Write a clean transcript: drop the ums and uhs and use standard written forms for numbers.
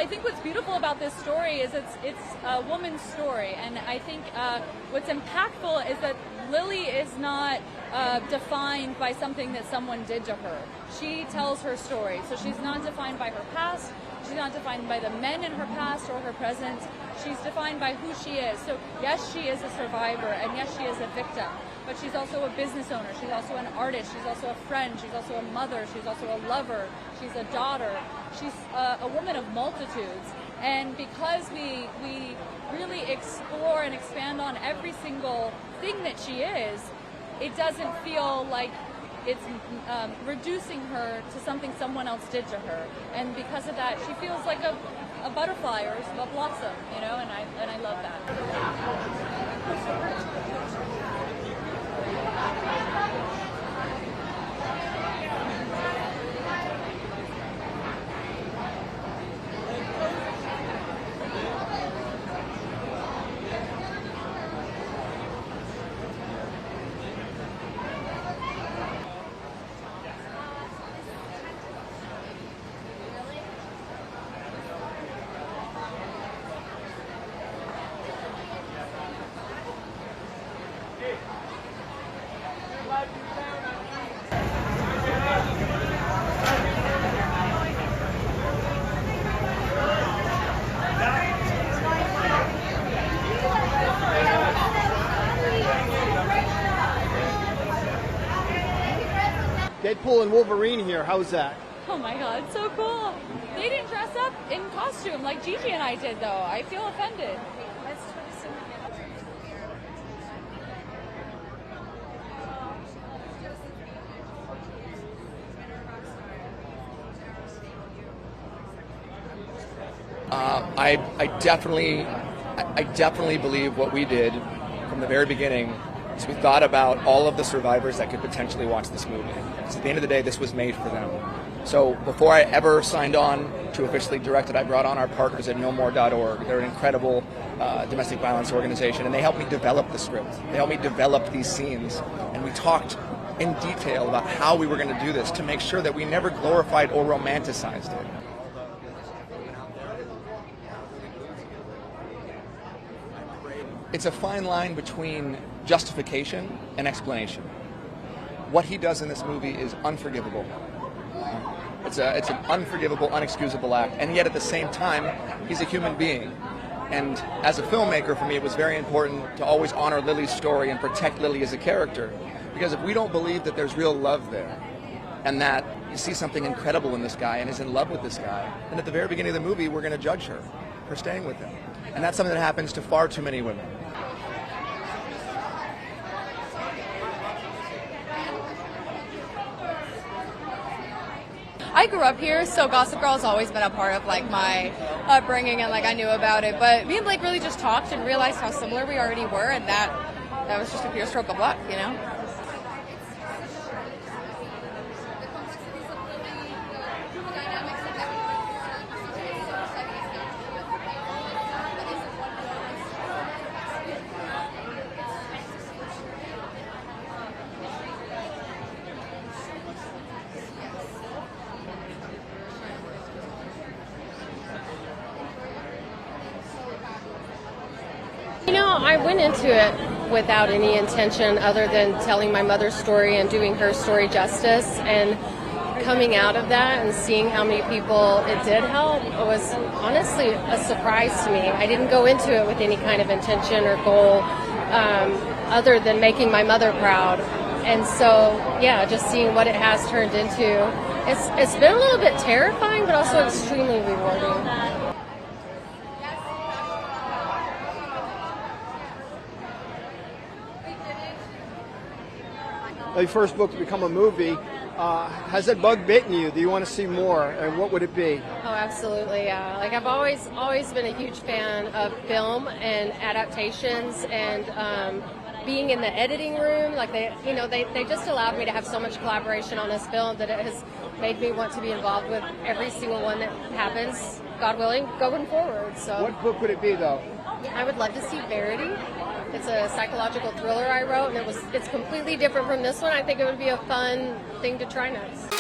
I think what's beautiful about this story is it's a woman's story, and I think what's impactful is that Lily is not defined by something that someone did to her. She tells her story, so she's not defined by her past. She's not defined by the men in her past or her present. She's defined by who she is. So yes, she is a survivor, and yes, she is a victim, but she's also a business owner. She's also an artist. She's also a friend. She's also a mother. She's also a lover. She's a daughter. She's a woman of multitudes. And because we really explore and expand on every single thing that she is, it doesn't feel like it's reducing her to something someone else did to her. And because of that, she feels like a butterfly or a blossom, you know, and I love that. Deadpool and Wolverine here. How's that? Oh my God, so cool. They didn't dress up in costume like Gigi and I did, though. I feel offended. I definitely believe what we did from the very beginning is we thought about all of the survivors that could potentially watch this movie. Because at the end of the day, this was made for them. So before I ever signed on to officially direct it, I brought on our partners at nomore.org. They're an incredible domestic violence organization, and they helped me develop the script. They helped me develop these scenes, and we talked in detail about how we were going to do this to make sure that we never glorified or romanticized it. It's a fine line between justification and explanation. What he does in this movie is unforgivable. It's an unforgivable, unexcusable act, and yet at the same time, he's a human being. And as a filmmaker, for me, it was very important to always honor Lily's story and protect Lily as a character. Because if we don't believe that there's real love there, and that you see something incredible in this guy and is in love with this guy, then at the very beginning of the movie, we're going to judge her for staying with him. And that's something that happens to far too many women. I grew up here, so Gossip Girl has always been a part of like my upbringing, and like I knew about it. But me and Blake really just talked and realized how similar we already were, and that was just a pure stroke of luck, you know. You know, I went into it without any intention other than telling my mother's story and doing her story justice, and coming out of that and seeing how many people it did help was honestly a surprise to me. I didn't go into it with any kind of intention or goal other than making my mother proud. And so, yeah, just seeing what it has turned into, it's been a little bit terrifying, but also extremely rewarding. The first book to become a movie. Has that bug bitten you? Do you want to see more? And what would it be? Oh, absolutely, yeah. Like I've always been a huge fan of film and adaptations, and being in the editing room. Like they just allowed me to have so much collaboration on this film that it has made me want to be involved with every single one that happens, God willing, going forward. So what book would it be, though? I would love to see Verity. It's a psychological thriller I wrote, and it's completely different from this one. I think it would be a fun thing to try next.